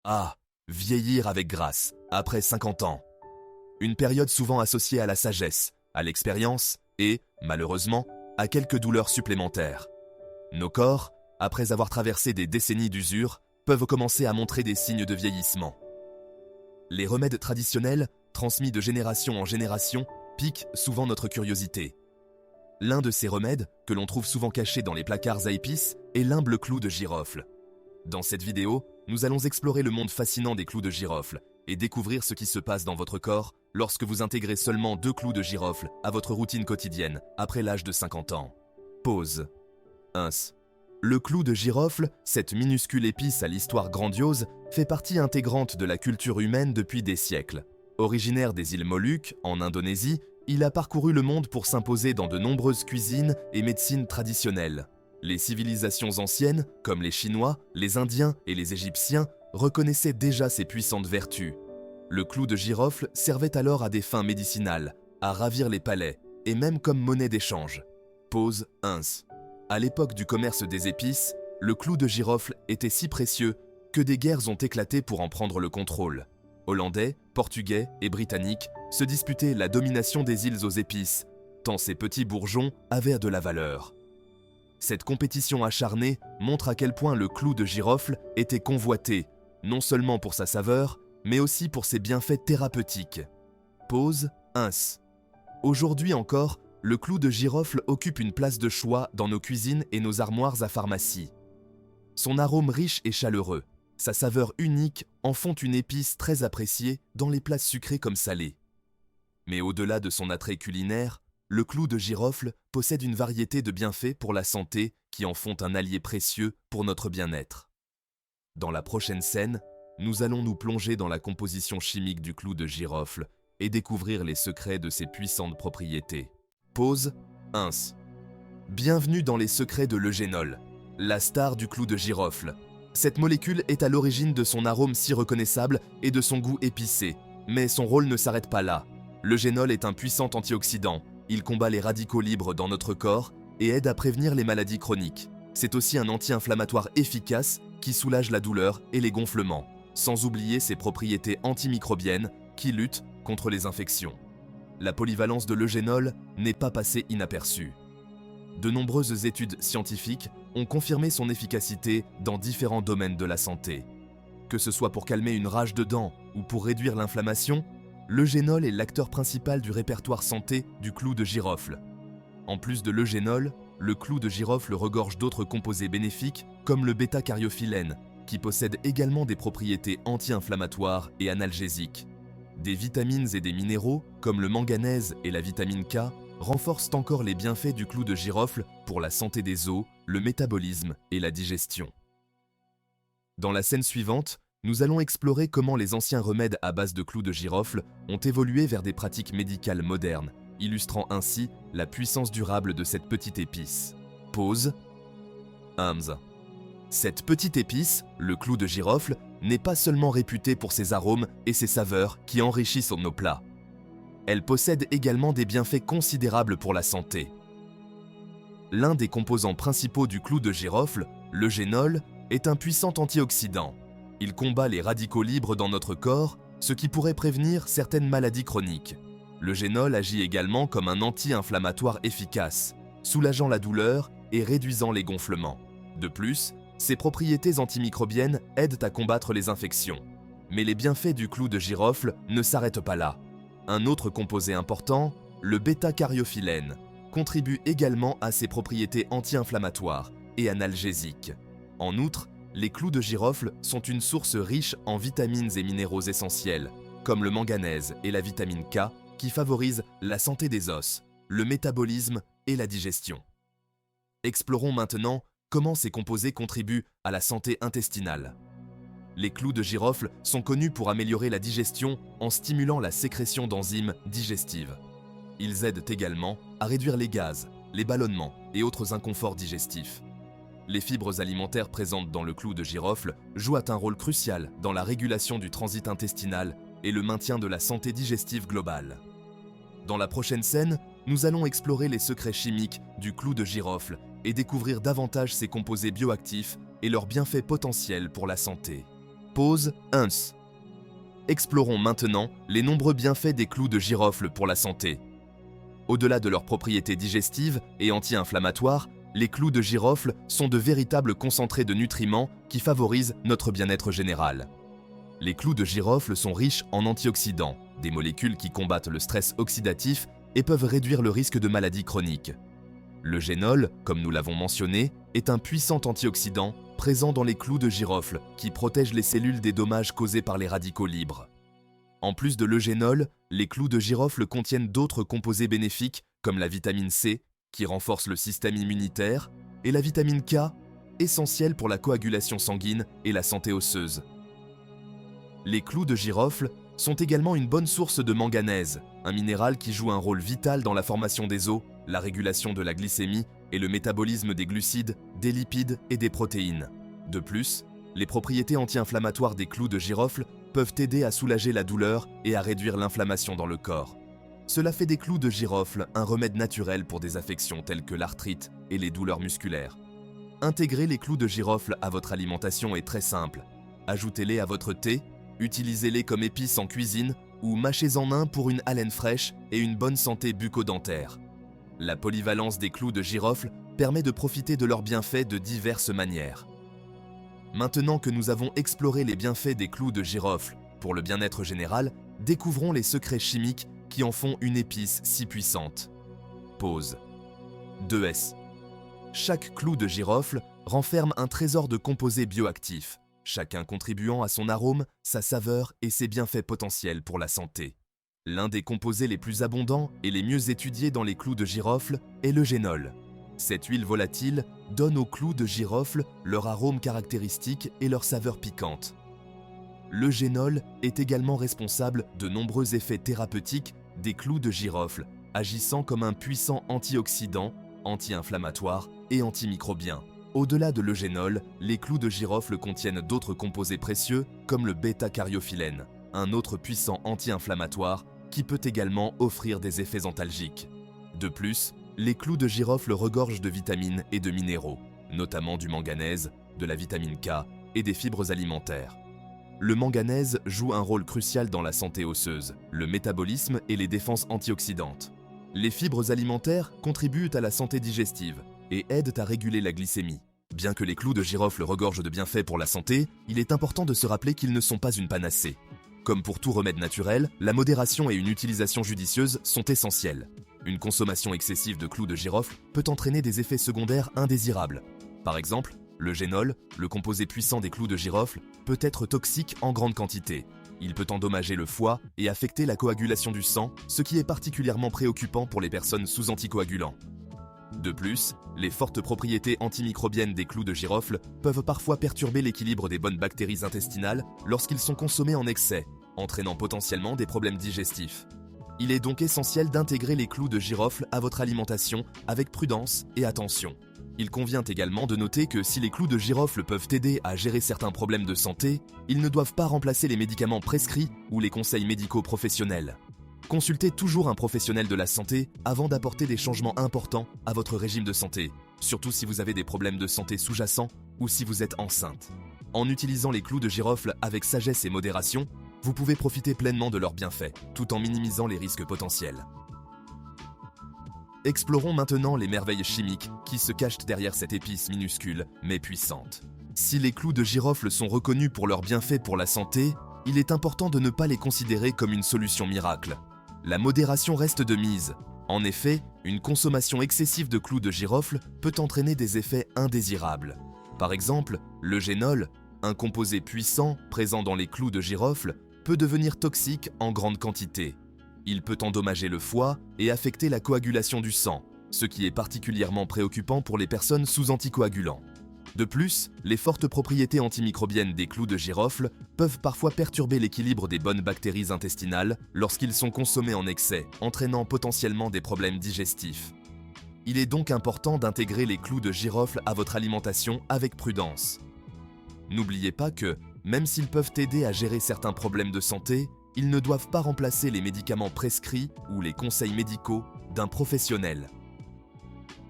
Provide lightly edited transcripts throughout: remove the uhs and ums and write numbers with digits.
Ah, vieillir avec grâce, après 50 ans. Une période souvent associée à la sagesse, à l'expérience et, malheureusement, à quelques douleurs supplémentaires. Nos corps, après avoir traversé des décennies d'usure, peuvent commencer à montrer des signes de vieillissement. Les remèdes traditionnels, transmis de génération en génération, piquent souvent notre curiosité. L'un de ces remèdes, que l'on trouve souvent caché dans les placards à épices, est l'humble clou de girofle. Dans cette vidéo, nous allons explorer le monde fascinant des clous de girofle et découvrir ce qui se passe dans votre corps lorsque vous intégrez seulement 2 clous de girofle à votre routine quotidienne après l'âge de 50 ans. Pause. 1. Le clou de girofle, cette minuscule épice à l'histoire grandiose, fait partie intégrante de la culture humaine depuis des siècles. Originaire des îles Moluques, en Indonésie, il a parcouru le monde pour s'imposer dans de nombreuses cuisines et médecines traditionnelles. Les civilisations anciennes, comme les Chinois, les Indiens et les Égyptiens, reconnaissaient déjà ses puissantes vertus. Le clou de girofle servait alors à des fins médicinales, à ravir les palais, et même comme monnaie d'échange. Pause 1. À l'époque du commerce des épices, le clou de girofle était si précieux que des guerres ont éclaté pour en prendre le contrôle. Hollandais, Portugais et Britanniques se disputaient la domination des îles aux épices, tant ces petits bourgeons avaient de la valeur. Cette compétition acharnée montre à quel point le clou de girofle était convoité, non seulement pour sa saveur, mais aussi pour ses bienfaits thérapeutiques. Pause 1. Aujourd'hui encore, le clou de girofle occupe une place de choix dans nos cuisines et nos armoires à pharmacie. Son arôme riche et chaleureux, sa saveur unique en font une épice très appréciée dans les plats sucrés comme salés. Mais au-delà de son attrait culinaire, le clou de girofle possède une variété de bienfaits pour la santé qui en font un allié précieux pour notre bien-être. Dans la prochaine scène, nous allons nous plonger dans la composition chimique du clou de girofle et découvrir les secrets de ses puissantes propriétés. Pause 1. Bienvenue dans les secrets de l'eugénol, la star du clou de girofle. Cette molécule est à l'origine de son arôme si reconnaissable et de son goût épicé, mais son rôle ne s'arrête pas là. L'eugénol est un puissant antioxydant. Il combat les radicaux libres dans notre corps et aide à prévenir les maladies chroniques. C'est aussi un anti-inflammatoire efficace qui soulage la douleur et les gonflements, sans oublier ses propriétés antimicrobiennes qui luttent contre les infections. La polyvalence de l'eugénol n'est pas passée inaperçue. De nombreuses études scientifiques ont confirmé son efficacité dans différents domaines de la santé. Que ce soit pour calmer une rage de dents ou pour réduire l'inflammation, l'eugénol est l'acteur principal du répertoire santé du clou de girofle. En plus de l'eugénol, le clou de girofle regorge d'autres composés bénéfiques comme le bêta-cariophyllène, qui possède également des propriétés anti-inflammatoires et analgésiques. Des vitamines et des minéraux, comme le manganèse et la vitamine K, renforcent encore les bienfaits du clou de girofle pour la santé des os, le métabolisme et la digestion. Dans la scène suivante, nous allons explorer comment les anciens remèdes à base de clous de girofle ont évolué vers des pratiques médicales modernes, illustrant ainsi la puissance durable de cette petite épice. Pause. 1. Cette petite épice, le clou de girofle, n'est pas seulement réputée pour ses arômes et ses saveurs qui enrichissent nos plats. Elle possède également des bienfaits considérables pour la santé. L'un des composants principaux du clou de girofle, l'eugénol, est un puissant antioxydant. Il combat les radicaux libres dans notre corps, ce qui pourrait prévenir certaines maladies chroniques. L'eugénol agit également comme un anti-inflammatoire efficace, soulageant la douleur et réduisant les gonflements. De plus, ses propriétés antimicrobiennes aident à combattre les infections. Mais les bienfaits du clou de girofle ne s'arrêtent pas là. Un autre composé important, le bêta-cariophyllène, contribue également à ses propriétés anti-inflammatoires et analgésiques. En outre, les clous de girofle sont une source riche en vitamines et minéraux essentiels, comme le manganèse et la vitamine K, qui favorisent la santé des os, le métabolisme et la digestion. Explorons maintenant comment ces composés contribuent à la santé intestinale. Les clous de girofle sont connus pour améliorer la digestion en stimulant la sécrétion d'enzymes digestives. Ils aident également à réduire les gaz, les ballonnements et autres inconforts digestifs. Les fibres alimentaires présentes dans le clou de girofle jouent un rôle crucial dans la régulation du transit intestinal et le maintien de la santé digestive globale. Dans la prochaine scène, nous allons explorer les secrets chimiques du clou de girofle et découvrir davantage ses composés bioactifs et leurs bienfaits potentiels pour la santé. Pause 1. Explorons maintenant les nombreux bienfaits des clous de girofle pour la santé. Au-delà de leurs propriétés digestives et anti-inflammatoires, les clous de girofle sont de véritables concentrés de nutriments qui favorisent notre bien-être général. Les clous de girofle sont riches en antioxydants, des molécules qui combattent le stress oxydatif et peuvent réduire le risque de maladies chroniques. Le génol, comme nous l'avons mentionné, est un puissant antioxydant présent dans les clous de girofle qui protège les cellules des dommages causés par les radicaux libres. En plus de l'eugénol, les clous de girofle contiennent d'autres composés bénéfiques comme la vitamine C, qui renforce le système immunitaire, et la vitamine K, essentielle pour la coagulation sanguine et la santé osseuse. Les clous de girofle sont également une bonne source de manganèse, un minéral qui joue un rôle vital dans la formation des os, la régulation de la glycémie et le métabolisme des glucides, des lipides et des protéines. De plus, les propriétés anti-inflammatoires des clous de girofle peuvent aider à soulager la douleur et à réduire l'inflammation dans le corps. Cela fait des clous de girofle un remède naturel pour des affections telles que l'arthrite et les douleurs musculaires. Intégrer les clous de girofle à votre alimentation est très simple. Ajoutez-les à votre thé, utilisez-les comme épices en cuisine ou mâchez-en un pour une haleine fraîche et une bonne santé bucco-dentaire. La polyvalence des clous de girofle permet de profiter de leurs bienfaits de diverses manières. Maintenant que nous avons exploré les bienfaits des clous de girofle pour le bien-être général, découvrons les secrets chimiques qui en font une épice si puissante. Pause. 2S. Chaque clou de girofle renferme un trésor de composés bioactifs, chacun contribuant à son arôme, sa saveur et ses bienfaits potentiels pour la santé. L'un des composés les plus abondants et les mieux étudiés dans les clous de girofle est l'eugénol. Cette huile volatile donne aux clous de girofle leur arôme caractéristique et leur saveur piquante. L'eugénol est également responsable de nombreux effets thérapeutiques des clous de girofle, agissant comme un puissant antioxydant, anti-inflammatoire et antimicrobien. Au-delà de l'eugénol, les clous de girofle contiennent d'autres composés précieux comme le bêta-cariophyllène, un autre puissant anti-inflammatoire qui peut également offrir des effets antalgiques. De plus, les clous de girofle regorgent de vitamines et de minéraux, notamment du manganèse, de la vitamine K et des fibres alimentaires. Le manganèse joue un rôle crucial dans la santé osseuse, le métabolisme et les défenses antioxydantes. Les fibres alimentaires contribuent à la santé digestive et aident à réguler la glycémie. Bien que les clous de girofle regorgent de bienfaits pour la santé, il est important de se rappeler qu'ils ne sont pas une panacée. Comme pour tout remède naturel, la modération et une utilisation judicieuse sont essentielles. Une consommation excessive de clous de girofle peut entraîner des effets secondaires indésirables. Par exemple, le génol, le composé puissant des clous de girofle, peut être toxique en grande quantité. Il peut endommager le foie et affecter la coagulation du sang, ce qui est particulièrement préoccupant pour les personnes sous anticoagulants. De plus, les fortes propriétés antimicrobiennes des clous de girofle peuvent parfois perturber l'équilibre des bonnes bactéries intestinales lorsqu'ils sont consommés en excès, entraînant potentiellement des problèmes digestifs. Il est donc essentiel d'intégrer les clous de girofle à votre alimentation avec prudence et attention. Il convient également de noter que si les clous de girofle peuvent aider à gérer certains problèmes de santé, ils ne doivent pas remplacer les médicaments prescrits ou les conseils médicaux professionnels. Consultez toujours un professionnel de la santé avant d'apporter des changements importants à votre régime de santé, surtout si vous avez des problèmes de santé sous-jacents ou si vous êtes enceinte. En utilisant les clous de girofle avec sagesse et modération, vous pouvez profiter pleinement de leurs bienfaits, tout en minimisant les risques potentiels. Explorons maintenant les merveilles chimiques qui se cachent derrière cette épice minuscule mais puissante. Si les clous de girofle sont reconnus pour leurs bienfaits pour la santé, il est important de ne pas les considérer comme une solution miracle. La modération reste de mise. En effet, une consommation excessive de clous de girofle peut entraîner des effets indésirables. Par exemple, l'eugénol, un composé puissant présent dans les clous de girofle, peut devenir toxique en grande quantité. Il peut endommager le foie et affecter la coagulation du sang, ce qui est particulièrement préoccupant pour les personnes sous anticoagulants. De plus, les fortes propriétés antimicrobiennes des clous de girofle peuvent parfois perturber l'équilibre des bonnes bactéries intestinales lorsqu'ils sont consommés en excès, entraînant potentiellement des problèmes digestifs. Il est donc important d'intégrer les clous de girofle à votre alimentation avec prudence. N'oubliez pas que, même s'ils peuvent aider à gérer certains problèmes de santé, ils ne doivent pas remplacer les médicaments prescrits ou les conseils médicaux d'un professionnel.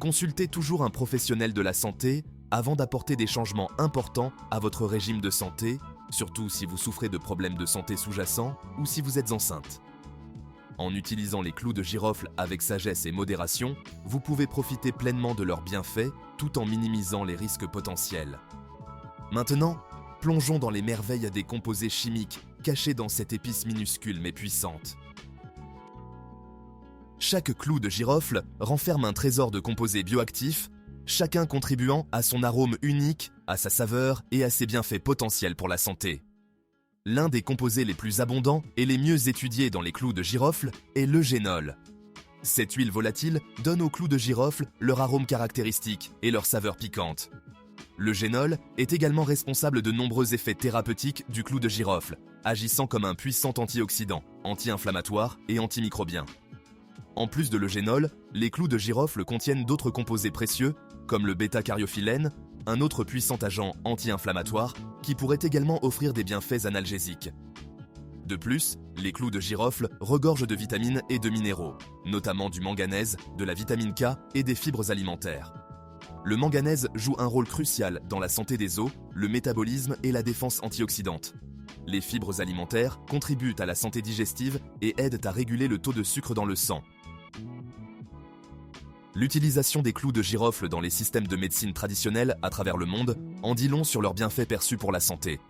Consultez toujours un professionnel de la santé avant d'apporter des changements importants à votre régime de santé surtout si vous souffrez de problèmes de santé sous-jacents ou si vous êtes enceinte. En utilisant les clous de girofle avec sagesse et modération, vous pouvez profiter pleinement de leurs bienfaits tout en minimisant les risques potentiels. Maintenant, plongeons dans les merveilles des composés chimiques cachés dans cette épice minuscule mais puissante. Chaque clou de girofle renferme un trésor de composés bioactifs, chacun contribuant à son arôme unique, à sa saveur et à ses bienfaits potentiels pour la santé. L'un des composés les plus abondants et les mieux étudiés dans les clous de girofle est l'eugénol. Cette huile volatile donne aux clous de girofle leur arôme caractéristique et leur saveur piquante. L'eugénol est également responsable de nombreux effets thérapeutiques du clou de girofle, agissant comme un puissant antioxydant, anti-inflammatoire et antimicrobien. En plus de l'eugénol, les clous de girofle contiennent d'autres composés précieux, comme le bêta-cariophyllène, un autre puissant agent anti-inflammatoire qui pourrait également offrir des bienfaits analgésiques. De plus, les clous de girofle regorgent de vitamines et de minéraux, notamment du manganèse, de la vitamine K et des fibres alimentaires. Le manganèse joue un rôle crucial dans la santé des os, le métabolisme et la défense antioxydante. Les fibres alimentaires contribuent à la santé digestive et aident à réguler le taux de sucre dans le sang. L'utilisation des clous de girofle dans les systèmes de médecine traditionnelle à travers le monde en dit long sur leurs bienfaits perçus pour la santé.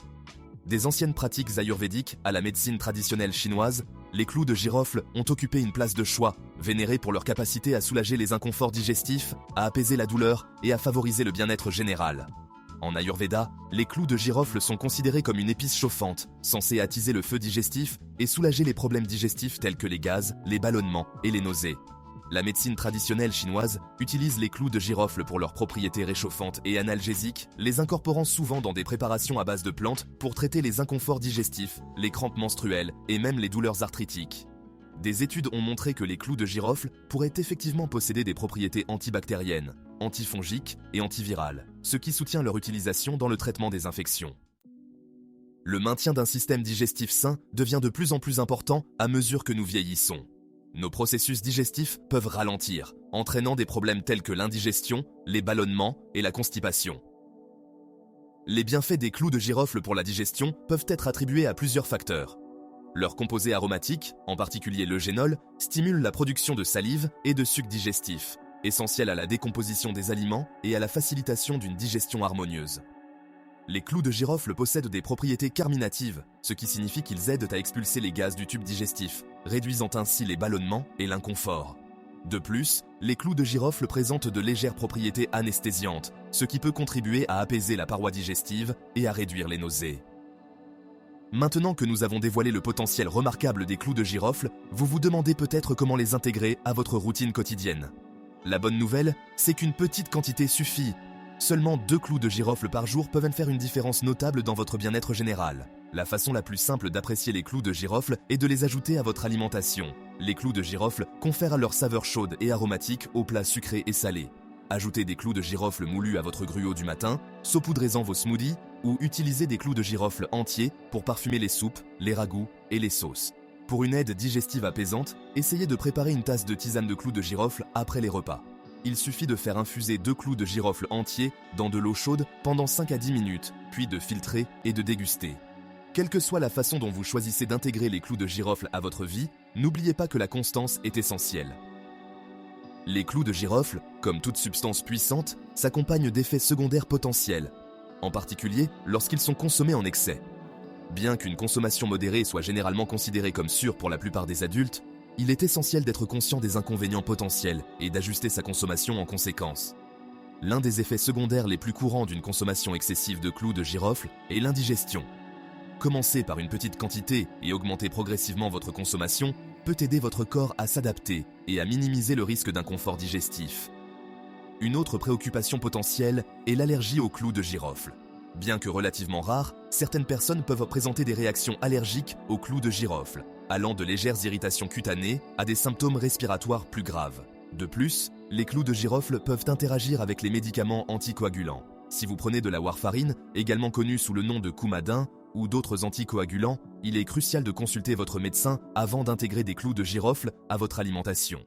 Des anciennes pratiques ayurvédiques à la médecine traditionnelle chinoise, les clous de girofle ont occupé une place de choix, vénérés pour leur capacité à soulager les inconforts digestifs, à apaiser la douleur et à favoriser le bien-être général. En Ayurveda, les clous de girofle sont considérés comme une épice chauffante, censée attiser le feu digestif et soulager les problèmes digestifs tels que les gaz, les ballonnements et les nausées. La médecine traditionnelle chinoise utilise les clous de girofle pour leurs propriétés réchauffantes et analgésiques, les incorporant souvent dans des préparations à base de plantes pour traiter les inconforts digestifs, les crampes menstruelles et même les douleurs arthritiques. Des études ont montré que les clous de girofle pourraient effectivement posséder des propriétés antibactériennes, antifongiques et antivirales, ce qui soutient leur utilisation dans le traitement des infections. Le maintien d'un système digestif sain devient de plus en plus important à mesure que nous vieillissons. Nos processus digestifs peuvent ralentir, entraînant des problèmes tels que l'indigestion, les ballonnements et la constipation. Les bienfaits des clous de girofle pour la digestion peuvent être attribués à plusieurs facteurs. Leurs composés aromatiques, en particulier l'eugénol, stimulent la production de salive et de sucs digestifs, essentiels à la décomposition des aliments et à la facilitation d'une digestion harmonieuse. Les clous de girofle possèdent des propriétés carminatives, ce qui signifie qu'ils aident à expulser les gaz du tube digestif, réduisant ainsi les ballonnements et l'inconfort. De plus, les clous de girofle présentent de légères propriétés anesthésiantes, ce qui peut contribuer à apaiser la paroi digestive et à réduire les nausées. Maintenant que nous avons dévoilé le potentiel remarquable des clous de girofle, vous vous demandez peut-être comment les intégrer à votre routine quotidienne. La bonne nouvelle, c'est qu'une petite quantité suffit. Seulement 2 clous de girofle par jour peuvent faire une différence notable dans votre bien-être général. La façon la plus simple d'apprécier les clous de girofle est de les ajouter à votre alimentation. Les clous de girofle confèrent leur saveur chaude et aromatique aux plats sucrés et salés. Ajoutez des clous de girofle moulus à votre gruau du matin, saupoudrez-en vos smoothies ou utilisez des clous de girofle entiers pour parfumer les soupes, les ragoûts et les sauces. Pour une aide digestive apaisante, essayez de préparer une tasse de tisane de clous de girofle après les repas. Il suffit de faire infuser 2 clous de girofle entiers dans de l'eau chaude pendant 5 à 10 minutes, puis de filtrer et de déguster. Quelle que soit la façon dont vous choisissez d'intégrer les clous de girofle à votre vie, n'oubliez pas que la constance est essentielle. Les clous de girofle, comme toute substance puissante, s'accompagnent d'effets secondaires potentiels, en particulier lorsqu'ils sont consommés en excès. Bien qu'une consommation modérée soit généralement considérée comme sûre pour la plupart des adultes, il est essentiel d'être conscient des inconvénients potentiels et d'ajuster sa consommation en conséquence. L'un des effets secondaires les plus courants d'une consommation excessive de clous de girofle est l'indigestion. Commencer par une petite quantité et augmenter progressivement votre consommation peut aider votre corps à s'adapter et à minimiser le risque d'inconfort digestif. Une autre préoccupation potentielle est l'allergie aux clous de girofle. Bien que relativement rare, certaines personnes peuvent présenter des réactions allergiques aux clous de girofle, allant de légères irritations cutanées à des symptômes respiratoires plus graves. De plus, les clous de girofle peuvent interagir avec les médicaments anticoagulants. Si vous prenez de la warfarine, également connue sous le nom de Coumadin, ou d'autres anticoagulants, il est crucial de consulter votre médecin avant d'intégrer des clous de girofle à votre alimentation.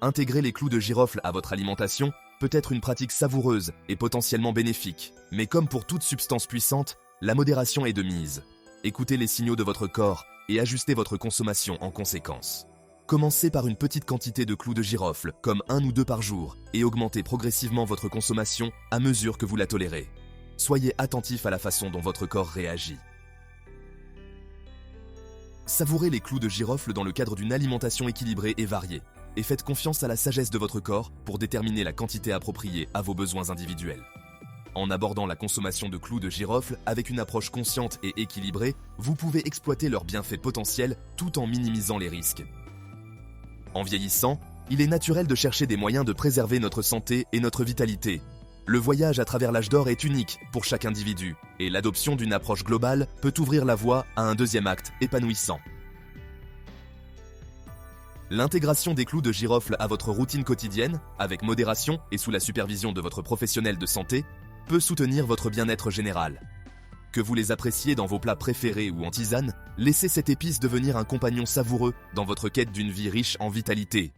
Intégrer les clous de girofle à votre alimentation peut être une pratique savoureuse et potentiellement bénéfique, mais comme pour toute substance puissante, La modération est de mise. Écoutez les signaux de votre corps et ajustez votre consommation en conséquence. Commencez par une petite quantité de clous de girofle, comme 1 ou 2 par jour, et augmentez progressivement votre consommation à mesure que vous la tolérez. Soyez attentif à la façon dont votre corps réagit. Savourez les clous de girofle dans le cadre d'une alimentation équilibrée et variée, et faites confiance à la sagesse de votre corps pour déterminer la quantité appropriée à vos besoins individuels. En abordant la consommation de clous de girofle avec une approche consciente et équilibrée, vous pouvez exploiter leurs bienfaits potentiels tout en minimisant les risques. En vieillissant, il est naturel de chercher des moyens de préserver notre santé et notre vitalité. Le voyage à travers l'âge d'or est unique pour chaque individu, et l'adoption d'une approche globale peut ouvrir la voie à un deuxième acte épanouissant. L'intégration des clous de girofle à votre routine quotidienne, avec modération et sous la supervision de votre professionnel de santé, peut soutenir votre bien-être général. Que vous les appréciez dans vos plats préférés ou en tisane, laissez cette épice devenir un compagnon savoureux dans votre quête d'une vie riche en vitalité.